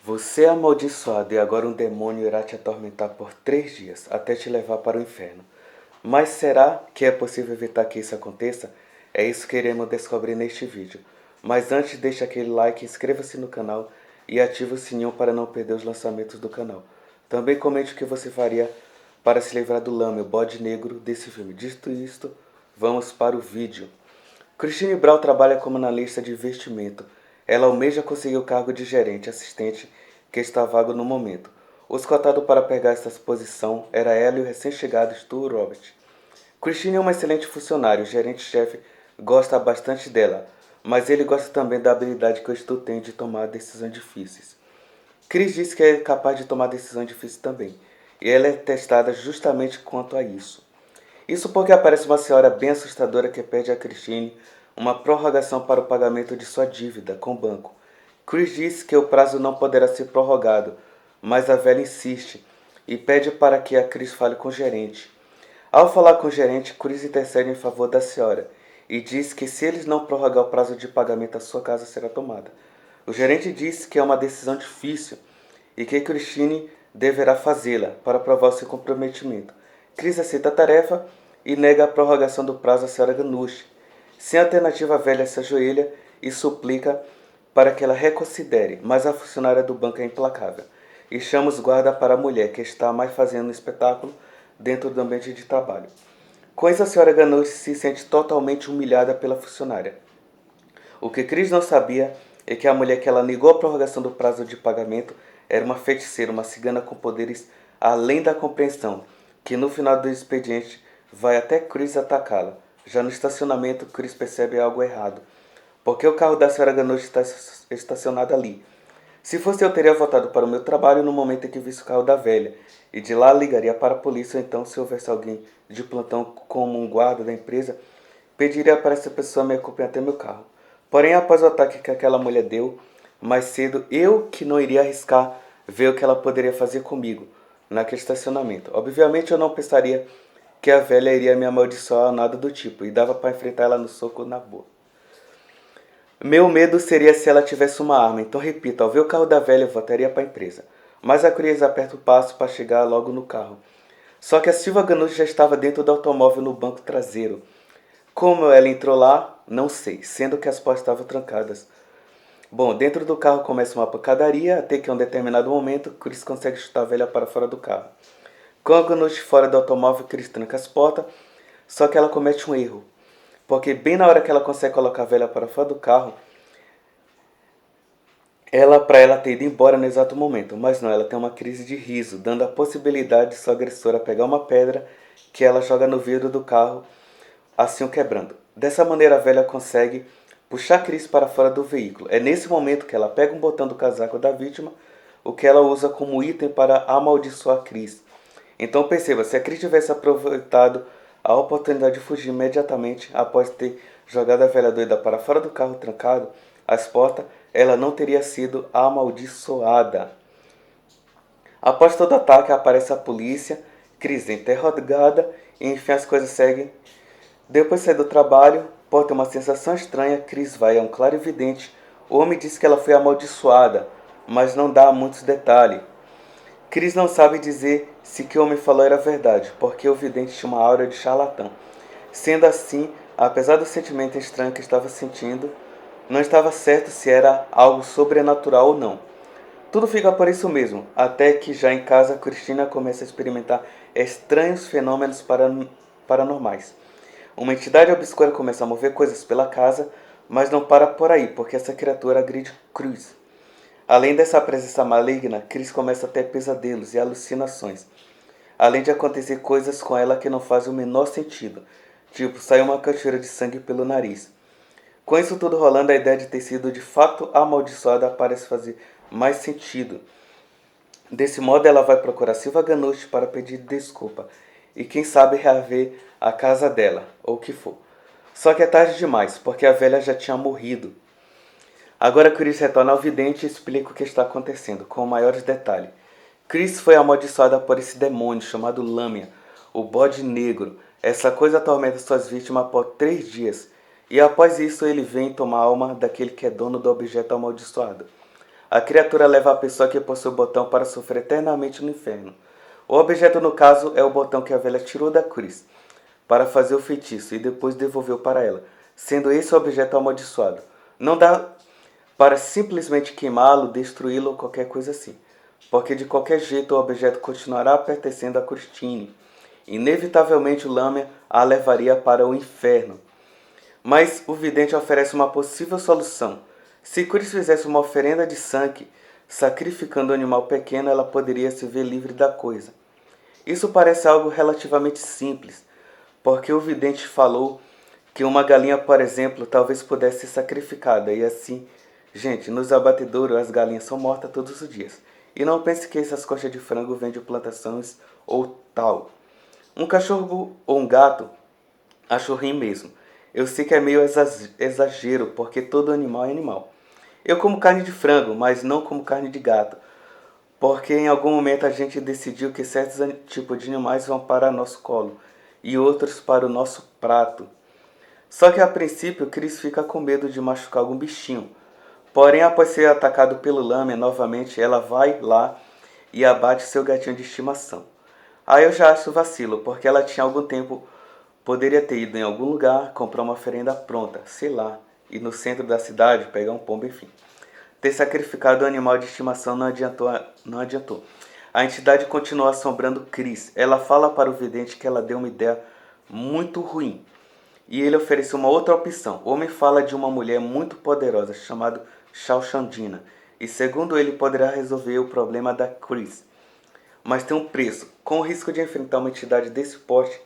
Você é amaldiçoado e agora um demônio irá te atormentar por 3 dias, até te levar para o inferno. Mas será que é possível evitar que isso aconteça? É isso que iremos descobrir neste vídeo. Mas antes, deixe aquele like, inscreva-se no canal e ative o sininho para não perder os lançamentos do canal. Também comente o que você faria para se livrar do Lame, o bode negro desse filme. Dito isto, vamos para o vídeo. Christine Brown trabalha como analista de investimento. Ela almeja conseguir o cargo de gerente assistente que está vago no momento. O escotado para pegar essa posição era ela e o recém-chegado Stu Robert. Christine é uma excelente funcionária, o gerente-chefe gosta bastante dela, mas ele gosta também da habilidade que o Stu tem de tomar decisões difíceis. Chris diz que é capaz de tomar decisões difíceis também, e ela é testada justamente quanto a isso. Isso porque aparece uma senhora bem assustadora que pede a Christine uma prorrogação para o pagamento de sua dívida com o banco. Chris diz que o prazo não poderá ser prorrogado, mas a velha insiste e pede para que a Chris fale com o gerente. Ao falar com o gerente, Chris intercede em favor da senhora e diz que se eles não prorrogar o prazo de pagamento, a sua casa será tomada. O gerente diz que é uma decisão difícil e que Christine deverá fazê-la para provar o seu comprometimento. Chris aceita a tarefa e nega a prorrogação do prazo à senhora Ganush. Sem alternativa, a velha se ajoelha e suplica para que ela reconsidere, mas a funcionária do banco é implacável e chama os guardas para a mulher, que está mais fazendo um espetáculo dentro do ambiente de trabalho. Com isso, a senhora Ganush se sente totalmente humilhada pela funcionária. O que Chris não sabia é que a mulher que ela negou a prorrogação do prazo de pagamento era uma feiticeira, uma cigana com poderes além da compreensão, que no final do expediente vai até Chris atacá-la. Já no estacionamento, Chris percebe algo errado, porque o carro da senhora Ganush está estacionado ali. Se fosse eu, teria voltado para o meu trabalho no momento em que visse o carro da velha, e de lá ligaria para a polícia, ou então, se houvesse alguém de plantão como um guarda da empresa, pediria para essa pessoa me acompanhar até meu carro. Porém, após o ataque que aquela mulher deu, mais cedo, eu que não iria arriscar ver o que ela poderia fazer comigo naquele estacionamento. Obviamente, eu não pensaria que a velha iria me amaldiçoar ou nada do tipo, e dava para enfrentar ela no soco na boa. Meu medo seria se ela tivesse uma arma, então repito, ao ver o carro da velha eu voltaria para a empresa. Mas a Cris aperta o passo para chegar logo no carro. Só que a Silva Ganush já estava dentro do automóvel no banco traseiro. Como ela entrou lá, não sei, sendo que as portas estavam trancadas. Bom, dentro do carro começa uma pancadaria, até que em um determinado momento, Chris consegue chutar a velha para fora do carro. Com a Ganush fora do automóvel, Chris tranca as portas, só que ela comete um erro. Porque bem na hora que ela consegue colocar a velha para fora do carro, para ela ter ido embora no exato momento. Mas não, ela tem uma crise de riso, dando a possibilidade de sua agressora pegar uma pedra que ela joga no vidro do carro, assim o quebrando. Dessa maneira, a velha consegue puxar Chris para fora do veículo. É nesse momento que ela pega um botão do casaco da vítima, o que ela usa como item para amaldiçoar Chris. Então perceba, se a Chris tivesse aproveitado a oportunidade de fugir imediatamente após ter jogado a velha doida para fora do carro trancado, as portas, ela não teria sido amaldiçoada. Após todo ataque, aparece a polícia, Chris é interrogada e enfim as coisas seguem. Depois de sair do trabalho, por ter uma sensação estranha, Chris vai a um clarividente. O homem diz que ela foi amaldiçoada, mas não dá muitos detalhes. Chris não sabe dizer se o que o homem falou era verdade, porque o vidente tinha uma aura de charlatão. Sendo assim, apesar do sentimento estranho que estava sentindo, não estava certo se era algo sobrenatural ou não. Tudo fica por isso mesmo, até que já em casa, Cristina começa a experimentar estranhos fenômenos paranormais. Uma entidade obscura começa a mover coisas pela casa, mas não para por aí, porque essa criatura agride Chris. Além dessa presença maligna, Chris começa a ter pesadelos e alucinações. Além de acontecer coisas com ela que não fazem o menor sentido, tipo sair uma cachoeira de sangue pelo nariz. Com isso tudo rolando, a ideia de ter sido de fato amaldiçoada parece fazer mais sentido. Desse modo, ela vai procurar Silva Ganush para pedir desculpa e quem sabe reaver a casa dela, ou o que for. Só que é tarde demais, porque a velha já tinha morrido. Agora Chris retorna ao vidente e explica o que está acontecendo, com maiores detalhes. Chris foi amaldiçoada por esse demônio chamado Lâmia, o bode negro. Essa coisa atormenta suas vítimas por 3 dias, e após isso ele vem tomar a alma daquele que é dono do objeto amaldiçoado. A criatura leva a pessoa que possui o botão para sofrer eternamente no inferno. O objeto, no caso, é o botão que a velha tirou da cruz para fazer o feitiço e depois devolveu para ela, sendo esse o objeto amaldiçoado. Não dá para simplesmente queimá-lo, destruí-lo ou qualquer coisa assim, porque de qualquer jeito o objeto continuará pertencendo a Christine. Inevitavelmente o Lamia a levaria para o inferno. Mas o vidente oferece uma possível solução. Se Chris fizesse uma oferenda de sangue, sacrificando um animal pequeno, ela poderia se ver livre da coisa. Isso parece algo relativamente simples, porque o vidente falou que uma galinha, por exemplo, talvez pudesse ser sacrificada, e assim, gente, nos abatedouros as galinhas são mortas todos os dias. E não pense que essas coxas de frango vêm de plantações ou tal. Um cachorro ou um gato, acho ruim mesmo. Eu sei que é meio exagero, porque todo animal é animal. Eu como carne de frango, mas não como carne de gato, porque em algum momento a gente decidiu que certos tipos de animais vão para nosso colo e outros para o nosso prato. Só que a princípio Chris fica com medo de machucar algum bichinho. Porém, após ser atacado pelo Lamia novamente, ela vai lá e abate seu gatinho de estimação. Aí eu já acho vacilo, porque ela tinha algum tempo, poderia ter ido em algum lugar, comprar uma oferenda pronta, sei lá, ir no centro da cidade, pegar um pombo, enfim. Ter sacrificado o animal de estimação não adiantou. A entidade continua assombrando Chris. Ela fala para o vidente que ela deu uma ideia muito ruim. E ele ofereceu uma outra opção. O homem fala de uma mulher muito poderosa chamada Chalchandina. E segundo ele poderá resolver o problema da Chris. Mas tem um preço. Com o risco de enfrentar uma entidade desse porte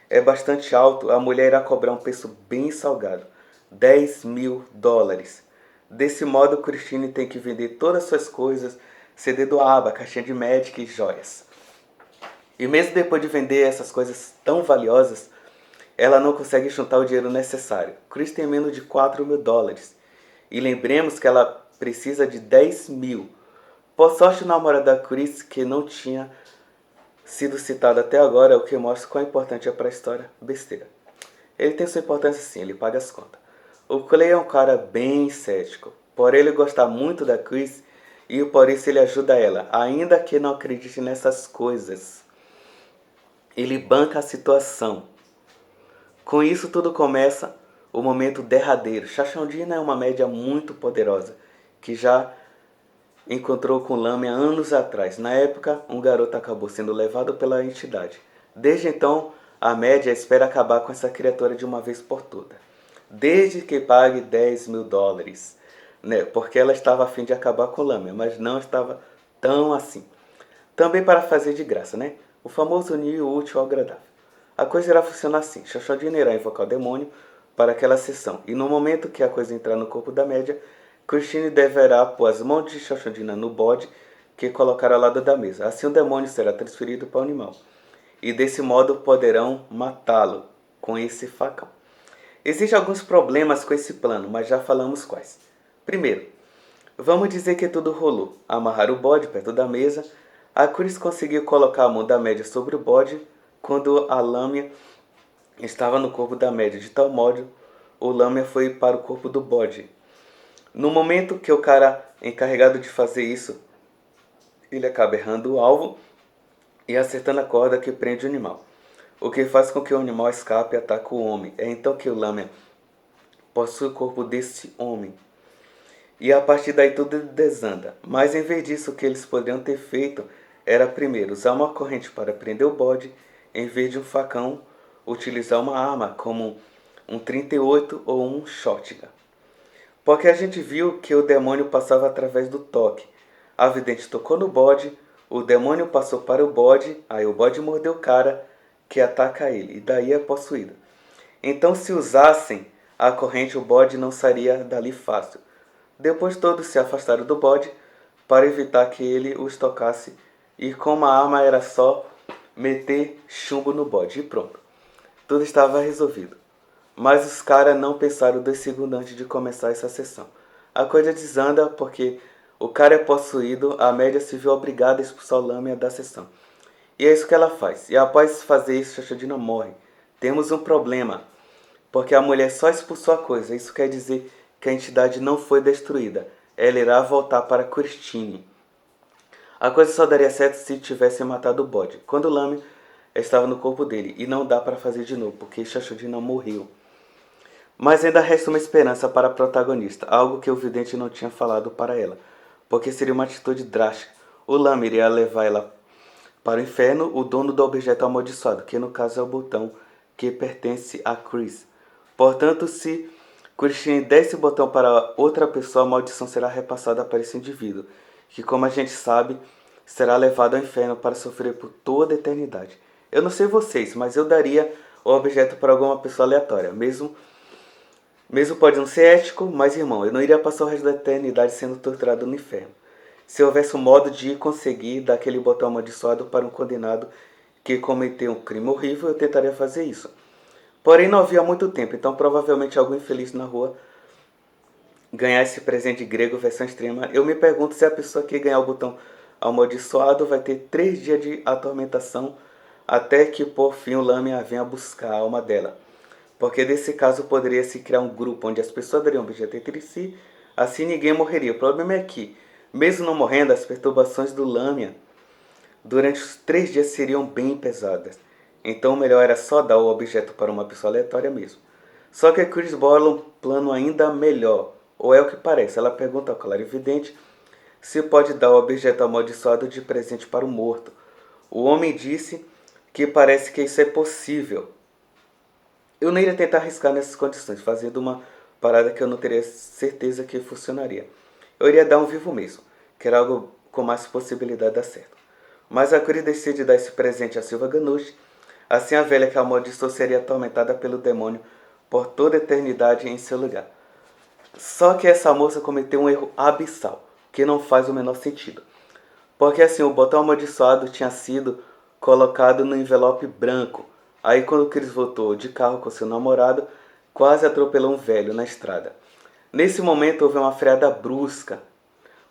é bastante alto, a mulher irá cobrar um preço bem salgado. $10.000. Desse modo, Christine tem que vender todas suas coisas, CD do ABBA, caixinha de Magic e joias. E mesmo depois de vender essas coisas tão valiosas, ela não consegue juntar o dinheiro necessário. Chris tem menos de $4.000. E lembremos que ela precisa de 10.000. Por sorte, o namorado da Chris, que não tinha sido citado até agora, o que mostra quão importante é para a história, besteira. Ele tem sua importância sim, ele paga as contas. O Clay é um cara bem cético, por ele gostar muito da Chris e por isso ele ajuda ela, ainda que não acredite nessas coisas. Ele banca a situação. Com isso tudo começa o momento derradeiro. Chalchandina é uma média muito poderosa, que já encontrou com Lamia anos atrás. Na época, um garoto acabou sendo levado pela entidade. Desde então, a média espera acabar com essa criatura de uma vez por todas. Desde que pague $10.000. Né? Porque ela estava a fim de acabar com Lamia, mas não estava tão assim. Também para fazer de graça, né? O famoso unir o útil ao agradável. A coisa irá funcionar assim. Chalchandina irá invocar o demônio para aquela sessão. E no momento que a coisa entrar no corpo da média, Christine deverá pôr as mãos de Chalchandina no bode que colocará ao lado da mesa. Assim o demônio será transferido para o animal. E desse modo poderão matá-lo com esse facão. Existem alguns problemas com esse plano, mas já falamos quais. Primeiro, vamos dizer que tudo rolou. Amarrar o bode perto da mesa. A Chris conseguiu colocar a mão da média sobre o bode quando a Lamia estava no corpo da média. De tal modo, o Lamia foi para o corpo do bode. No momento que o cara encarregado de fazer isso, ele acaba errando o alvo e acertando a corda que prende o animal, o que faz com que o animal escape e ataque o homem. É então que o Lamia possui o corpo desse homem. E a partir daí tudo desanda. Mas em vez disso, o que eles poderiam ter feito era primeiro usar uma corrente para prender o bode, em vez de um facão, utilizar uma arma como um 38 ou um shotgun. Porque a gente viu que o demônio passava através do toque. A vidente tocou no bode, o demônio passou para o bode, aí o bode mordeu o cara que ataca ele, e daí é possuído. Então se usassem a corrente, o bode não sairia dali fácil. Depois todos se afastaram do bode para evitar que ele os tocasse, e com a arma era só meter chumbo no bode e pronto. Tudo estava resolvido. Mas os caras não pensaram 2 segundos antes de começar essa sessão. A coisa desanda porque o cara é possuído, a média se viu obrigada a expulsar o Lamia da sessão. E é isso que ela faz. E após fazer isso, Chalchandina morre. Temos um problema, porque a mulher só expulsou a coisa. Isso quer dizer que a entidade não foi destruída. ela irá voltar para Christine. A coisa só daria certo se tivessem matado o bode, quando Lame estava no corpo dele, e não dá para fazer de novo, porque Shashudina morreu. Mas ainda resta uma esperança para a protagonista, algo que o vidente não tinha falado para ela, porque seria uma atitude drástica. O Lame iria levar ela para o inferno, o dono do objeto amaldiçoado, que no caso é o botão que pertence a Chris. Portanto, se Christine der esse botão para outra pessoa, a maldição será repassada para esse indivíduo, que, como a gente sabe, será levado ao inferno para sofrer por toda a eternidade. Eu não sei vocês, mas eu daria o objeto para alguma pessoa aleatória, mesmo pode não ser ético, mas irmão, eu não iria passar o resto da eternidade sendo torturado no inferno. Se houvesse um modo de conseguir dar aquele botão amaldiçoado para um condenado que cometeu um crime horrível, eu tentaria fazer isso. Porém, não havia muito tempo, então provavelmente algum infeliz na rua ganhar esse presente grego versão extrema. Eu me pergunto se a pessoa que ganhar o botão amaldiçoado vai ter 3 dias de atormentação até que por fim o Lamia venha buscar a alma dela. Porque nesse caso poderia se criar um grupo onde as pessoas dariam objeto entre si, assim ninguém morreria. O problema é que, mesmo não morrendo, as perturbações do Lamia durante os 3 dias seriam bem pesadas. Então o melhor era só dar o objeto para uma pessoa aleatória mesmo. Só que a Chris bola um plano ainda melhor, ou é o que parece. Ela pergunta ao clarividente se pode dar o objeto amaldiçoado de presente para o morto. O homem disse que parece que isso é possível. Eu não iria tentar arriscar nessas condições, fazendo uma parada que eu não teria certeza que funcionaria. Eu iria dar um vivo mesmo, que era algo com mais possibilidade de dar certo. Mas a Chris decide dar esse presente a Silva Ganush. Assim a velha que amaldiçoou seria atormentada pelo demônio por toda a eternidade em seu lugar. Só que essa moça cometeu um erro abissal, que não faz o menor sentido. Porque assim, o botão amaldiçoado tinha sido colocado no envelope branco. Aí quando Chris voltou de carro com seu namorado, quase atropelou um velho na estrada. Nesse momento houve uma freada brusca,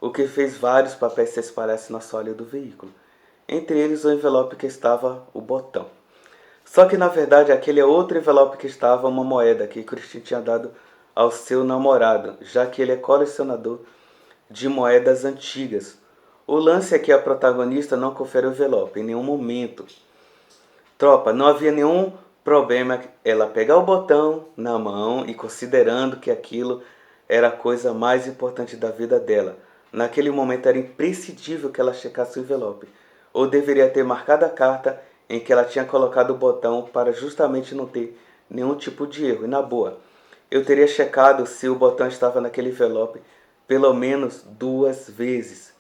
o que fez vários papéis se espalhassem no assoalho do veículo. Entre eles o envelope que estava o botão. Só que na verdade aquele é outro envelope que estava uma moeda que Christine tinha dado ao seu namorado, já que ele é colecionador de moedas antigas. O lance é que a protagonista não confere o envelope em nenhum momento. Tropa, não havia nenhum problema ela pegar o botão na mão e considerando que aquilo era a coisa mais importante da vida dela. Naquele momento era imprescindível que ela checasse o envelope. Ou deveria ter marcado a carta em que ela tinha colocado o botão para justamente não ter nenhum tipo de erro. E na boa, eu teria checado se o botão estava naquele envelope pelo menos 2 vezes.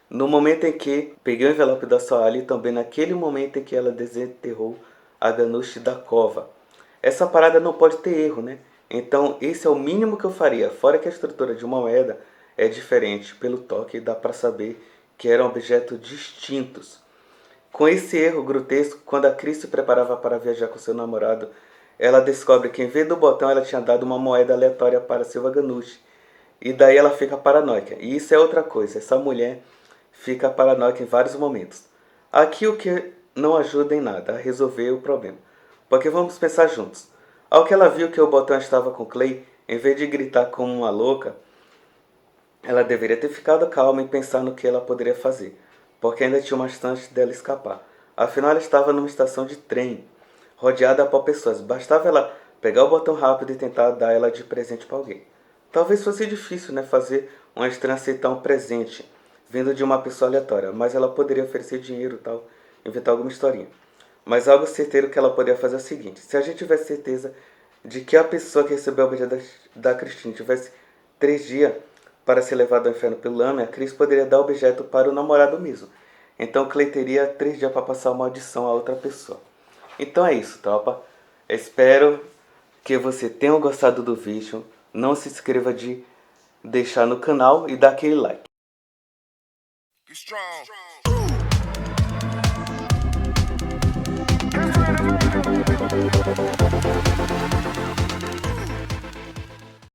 No momento em que peguei o envelope da Soali e também naquele momento em que ela desenterrou a Ganush da cova. Essa parada não pode ter erro, né? Então esse é o mínimo que eu faria. Fora que a estrutura de uma moeda é diferente. Pelo toque dá para saber que eram objetos distintos. Com esse erro grotesco, quando a Chris se preparava para viajar com seu namorado, ela descobre que em vez do botão ela tinha dado uma moeda aleatória para Silva Ganush. E daí ela fica paranoica. E isso é outra coisa. Essa mulher fica paranoica em vários momentos. Aqui o que não ajuda em nada a resolver o problema. Porque vamos pensar juntos. Ao que ela viu que o botão estava com Clay, em vez de gritar como uma louca, ela deveria ter ficado calma e pensar no que ela poderia fazer. Porque ainda tinha uma chance dela escapar. Afinal, ela estava numa estação de trem, rodeada por pessoas. Bastava ela pegar o botão rápido e tentar dar ela de presente para alguém. Talvez fosse difícil, né, fazer uma estranha aceitar um presente vindo de uma pessoa aleatória, mas ela poderia oferecer dinheiro e tal, inventar alguma historinha. Mas algo certeiro que ela poderia fazer é o seguinte: se a gente tivesse certeza de que a pessoa que recebeu o objeto da Christine tivesse 3 dias para ser levado ao inferno pelo Lame, a Chris poderia dar o objeto para o namorado mesmo. Então Clay teria 3 dias para passar uma maldição a outra pessoa. Então é isso, tropa. Espero que você tenha gostado do vídeo. Não se inscreva de deixar no canal e dar aquele like. Be strong.